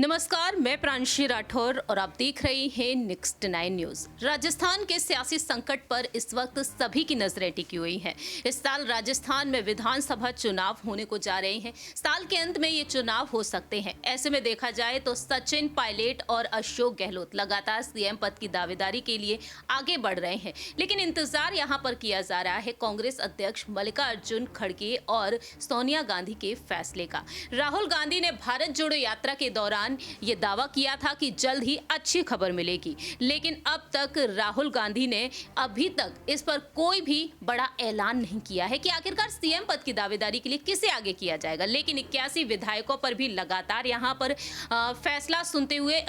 नमस्कार, मैं प्रांशी राठौर और आप देख रहे हैं नेक्स्ट 9 न्यूज। राजस्थान के सियासी संकट पर इस वक्त सभी की नजरें टिकी हुई हैं। इस साल राजस्थान में विधानसभा चुनाव होने को जा रहे हैं। साल के अंत में ये चुनाव हो सकते हैं। ऐसे में देखा जाए तो सचिन पायलट और अशोक गहलोत लगातार सीएम पद की दावेदारी के लिए आगे बढ़ रहे हैं, लेकिन इंतजार यहाँ पर किया जा रहा है कांग्रेस अध्यक्ष मल्लिकार्जुन खड़गे और सोनिया गांधी के फैसले का। राहुल गांधी ने भारत जोड़ो यात्रा के दौरान ये दावा किया था कि जल्द ही अच्छी खबर मिलेगी, लेकिन अब तक राहुल गांधी ने अभी तक इस पर कोई भी बड़ा ऐलान नहीं किया है कि आखिरकार सीएम पद की दावेदारी के लिए किसे आगे किया जाएगा। लेकिन 81 विधायकों पर भी लगातार यहां पर फैसला सुनते हुए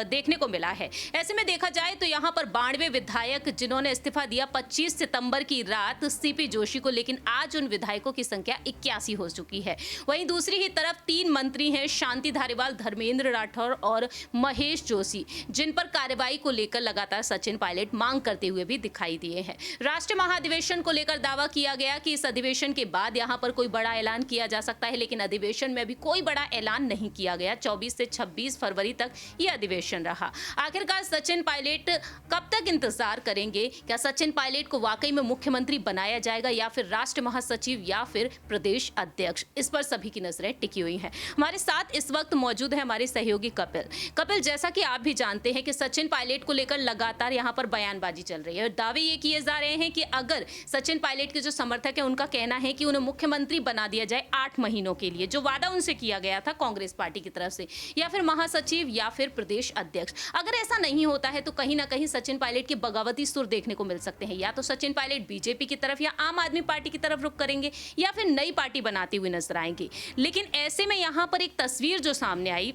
देखने को मिला है। ऐसे में देखा जाए तो यहां पर 92 विधायक जिन्होंने इस्तीफा दिया 25 सितंबर की रात सीपी जोशी को, लेकिन आज उन विधायकों की संख्या 81 हो चुकी है। वहीं दूसरी ही तरफ 3 मंत्री हैं, शांति धारीवाल, धर्मेंद्र राठौर और महेश जोशी, जिन पर कार्रवाई को लेकर लगातार सचिन पायलट मांग करते हुए भी दिखाई दिए हैं। राष्ट्रीय महाधिवेशन को लेकर दावा किया गया कि इस अधिवेशन के बाद यहां पर कोई बड़ा ऐलान किया जा सकता है, लेकिन अधिवेशन में भी कोई बड़ा ऐलान नहीं किया गया। 24 से 26 फरवरी तक यह अधिवेशन रहा। आखिरकार सचिन पायलट कब तक इंतजार करेंगे? क्या सचिन पायलट को वाकई में मुख्यमंत्री बनाया जाएगा या फिर राष्ट्रीय महासचिव या फिर प्रदेश अध्यक्ष? इस पर सभी की नजरें टिकी हुई हैं। हमारे साथ इस वक्त मौजूद है हमारे सहयोगी कपिल, जैसा कि आप भी जानते हैं कि सचिन पायलट को लेकर लगातार यहां पर बयानबाजी चल रही है और दावे ये किए जा रहे हैं कि अगर सचिन पायलट के जो समर्थक है उनका कहना है कि उन्हें मुख्यमंत्री बना दिया जाए 8 महीनों के लिए, जो वादा उनसे किया गया था कांग्रेस पार्टी की तरफ से, या फिर महासचिव या फिर प्रदेश अध्यक्ष। अगर ऐसा नहीं होता है तो कहीं ना कहीं सचिन पायलट के बगावती सुर देखने को मिल सकते हैं। या तो सचिन पायलट बीजेपी की तरफ या आम आदमी पार्टी की तरफ रुख करेंगे या फिर नई पार्टी बनाती हुई नजर आएंगे। लेकिन ऐसे में यहां पर एक तस्वीर जो सामने आई,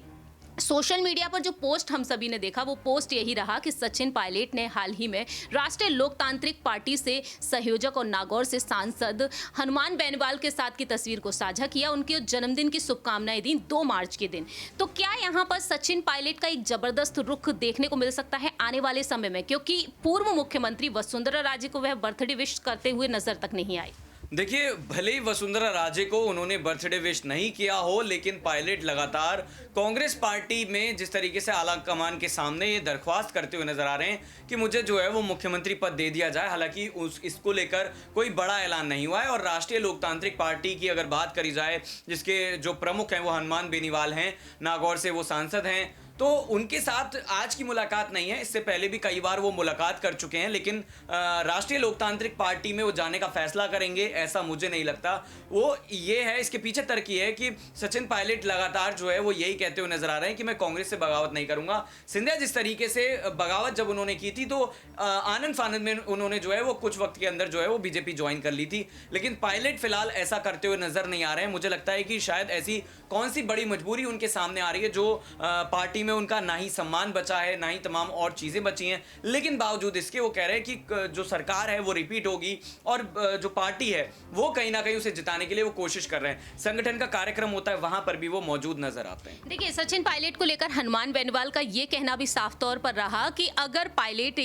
सोशल मीडिया पर जो पोस्ट हम सभी ने देखा, वो पोस्ट यही रहा कि सचिन पायलट ने हाल ही में राष्ट्रीय लोकतांत्रिक पार्टी से संयोजक और नागौर से सांसद हनुमान बेनीवाल के साथ की तस्वीर को साझा किया, उनके जन्मदिन की शुभकामनाएं दी 2 मार्च के दिन। तो क्या यहां पर सचिन पायलट का एक जबरदस्त रुख देखने को मिल सकता है आने वाले समय में, क्योंकि पूर्व मुख्यमंत्री वसुंधरा राजे को वह बर्थडे विश करते हुए नजर तक नहीं आई? देखिए, भले ही वसुंधरा राजे को उन्होंने बर्थडे विश नहीं किया हो, लेकिन पायलट लगातार कांग्रेस पार्टी में जिस तरीके से आला कमान के सामने ये दरख्वास्त करते हुए नजर आ रहे हैं कि मुझे जो है वो मुख्यमंत्री पद दे दिया जाए। हालांकि इसको लेकर कोई बड़ा ऐलान नहीं हुआ है। और राष्ट्रीय लोकतांत्रिक पार्टी की अगर बात करी जाए, जिसके जो प्रमुख हैं वो हनुमान बेनीवाल हैं, नागौर से वो सांसद हैं, तो उनके साथ आज की मुलाकात नहीं है, इससे पहले भी कई बार वो मुलाकात कर चुके हैं। लेकिन राष्ट्रीय लोकतांत्रिक पार्टी में वो जाने का फैसला करेंगे ऐसा मुझे नहीं लगता। वो ये है, इसके पीछे तर्क ये है कि सचिन पायलट लगातार जो है वो यही कहते हुए नजर आ रहे हैं कि मैं कांग्रेस से बगावत नहीं करूंगा। सिंधिया जिस तरीके से बगावत जब उन्होंने की थी तो आनंद फानंद में उन्होंने जो है वो कुछ वक्त के अंदर जो है वो बीजेपी ज्वाइन कर ली थी, लेकिन पायलट फिलहाल ऐसा करते हुए नजर नहीं आ रहे हैं। मुझे लगता है कि शायद ऐसी कौन सी बड़ी मजबूरी उनके सामने आ रही है जो पार्टी उनका ना ही सम्मान बचा है, ना ही तमाम और चीजें बची हैं, लेकिन बावजूद इसके वो कह रहे हैं कि जो सरकार है वो रिपीट होगी और जो पार्टी है वो कहीं ना कहीं उसे जिताने के लिए वो कोशिश कर रहे हैं। संगठन का कार्यक्रम होता है, वहां पर भी वो मौजूद नजर आते हैं। देखिए, सचिन पायलट को लेकर हनुमान बेनीवाल का ये कहना भी साफ तौर पर रहा कि अगर पायलट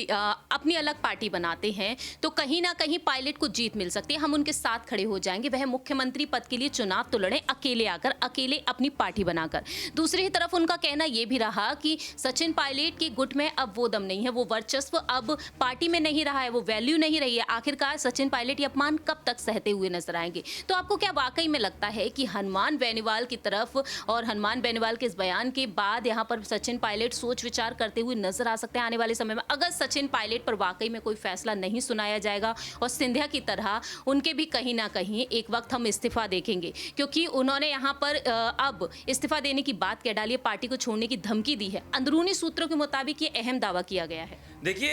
अपनी अलग पार्टी बनाते हैं तो कहीं ना कहीं पायलट को जीत मिल सकती है, हम उनके साथ खड़े हो जाएंगे, वह मुख्यमंत्री पद के लिए चुनाव तो लड़े अकेले आकर, अकेले अपनी पार्टी बनाकर। दूसरी तरफ उनका कहना यह भी रहा कि सचिन पायलट के गुट में अब वो दम नहीं है, वो वर्चस्व अब पार्टी में नहीं रहा है, वो वैल्यू नहीं रही है। आखिरकार सचिन पायलट ये अपमान कब तक सहते हुए नजर आएंगे? तो आपको क्या वाकई में लगता है कि हनुमान बेनीवाल की तरफ और हनुमान बेनीवाल के इस बयान के बाद यहां पर सचिन पायलट सोच विचार करते हुए नजर आ सकते हैं आने वाले समय में, अगर सचिन पायलट पर वाकई में कोई फैसला नहीं सुनाया जाएगा और सिंधिया की तरह उनके भी कहीं ना कहीं एक वक्त हम इस्तीफा देखेंगे, क्योंकि उन्होंने यहां पर अब इस्तीफा देने की बात कह डाली है, पार्टी को छोड़ने की धमकी दी है। अंदरूनी सूत्रों के मुताबिक ये अहम दावा किया गया है। देखिए,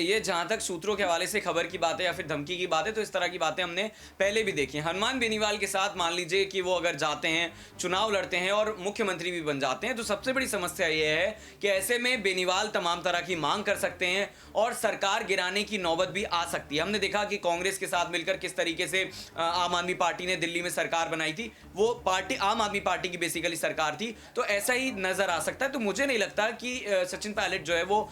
ये जहां तक सूत्रों के हवाले से खबर की बात है या फिर धमकी की बात है, तो इस तरह की बातें हमने पहले भी देखी हैं। हनुमान बेनीवाल के साथ मान लीजिए कि वो अगर जाते हैं, चुनाव लड़ते हैं और मुख्यमंत्री भी बन जाते हैं, तो सबसे बड़ी समस्या ये है कि ऐसे में बेनीवाल तमाम तरह की मांग कर सकते हैं और सरकार गिराने की नौबत भी आ सकती है। हमने देखा कि कांग्रेस के साथ मिलकर किस तरीके से आम आदमी पार्टी ने दिल्ली में सरकार बनाई थी, वो पार्टी आम आदमी पार्टी की बेसिकली सरकार थी, तो ऐसा ही नजर आ सकता है। तो मुझे नहीं लगता कि सचिन पायलट जो है वो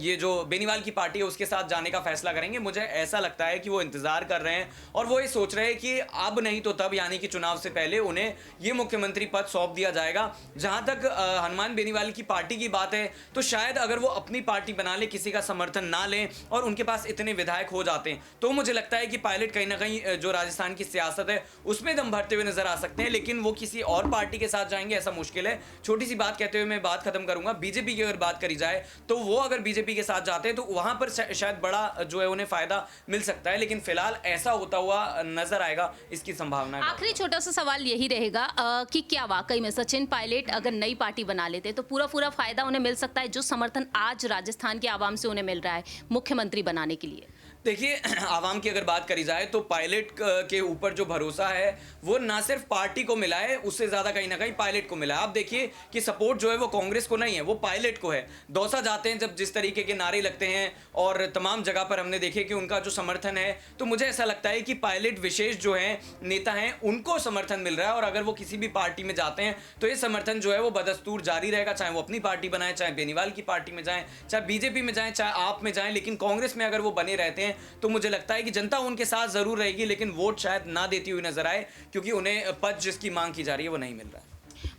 ये जो बेनीवाल की पार्टी है उसके साथ जाने का फैसला करेंगे। मुझे ऐसा लगता है कि वो इंतजार कर रहे हैं और वो ये सोच रहे हैं कि अब नहीं तो तब, यानी कि चुनाव से पहले उन्हें ये मुख्यमंत्री पद सौंप दिया जाएगा। जहां तक हनुमान बेनीवाल की पार्टी की बात है तो शायद अगर वो अपनी पार्टी बना ले, किसी का समर्थन ना लें और उनके पास इतने विधायक हो जाते हैं, तो मुझे लगता है कि पायलट कहीं ना कहीं जो राजस्थान की सियासत है उसमें दम भरते हुए नजर आ सकते हैं। लेकिन वो किसी और पार्टी के साथ जाएंगे ऐसा मुश्किल है। छोटी सी बात कहते हुए मैं बात खत्म करूंगा। बीजेपी की अगर बात करी जाए तो वो अगर बीजेपी के साथ जाते हैं तो वहां पर शायद बड़ा जो है उन्हें फायदा मिल सकता है, लेकिन फिलहाल ऐसा होता हुआ नजर आएगा, इसकी संभावना है। आखिरी छोटा सा सवाल यही रहेगा कि क्या वाकई में सचिन पायलट अगर नई पार्टी बना लेते तो पूरा फायदा उन्हें मिल सकता है जो समर्थन आज राजस्थान के आवाम से उन्हें मिल रहा है मुख्यमंत्री बनाने के लिए? देखिए, आवाम की अगर बात करी जाए तो पायलट के ऊपर जो भरोसा है वो ना सिर्फ पार्टी को मिला है, उससे ज़्यादा कहीं ना कहीं पायलट को मिला है। आप देखिए कि सपोर्ट जो है वो कांग्रेस को नहीं है, वो पायलट को है। दौसा जाते हैं जब जिस तरीके के नारे लगते हैं और तमाम जगह पर हमने देखे कि उनका जो समर्थन है, तो मुझे ऐसा लगता है कि पायलट विशेष जो है नेता हैं उनको समर्थन मिल रहा है। और अगर वो किसी भी पार्टी में जाते हैं तो ये समर्थन जो है वो बदस्तूर जारी रहेगा, चाहे वो अपनी पार्टी बनाए, चाहे बेनीवाल की पार्टी में जाएं, चाहे बीजेपी में जाएं, चाहे आप में जाएं। लेकिन कांग्रेस में अगर वो बने रहते हैं तो मुझे लगता है कि जनता उनके साथ जरूर रहेगी, लेकिन वोट शायद ना देती हुई नजर आए, क्योंकि उन्हें पद जिसकी मांग की जा रही है वो नहीं मिल रहा है।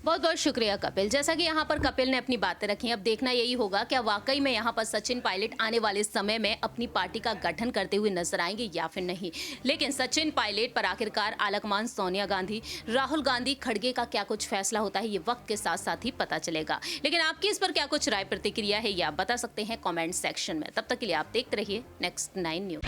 बहुत बहुत शुक्रिया कपिल। जैसा कि यहाँ पर कपिल ने अपनी बातें रखी, अब देखना यही होगा कि वाकई में यहाँ पर सचिन पायलट आने वाले समय में अपनी पार्टी का गठन करते हुए नजर आएंगे या फिर नहीं। लेकिन सचिन पायलट पर आखिरकार आलाकमान सोनिया गांधी, राहुल गांधी, खड़गे का क्या कुछ फैसला होता है, ये वक्त के साथ साथ ही पता चलेगा। लेकिन आपकी इस पर क्या कुछ राय प्रतिक्रिया है, ये आप बता सकते हैं कॉमेंट सेक्शन में। तब तक के लिए आप देखते रहिए Next 9 News।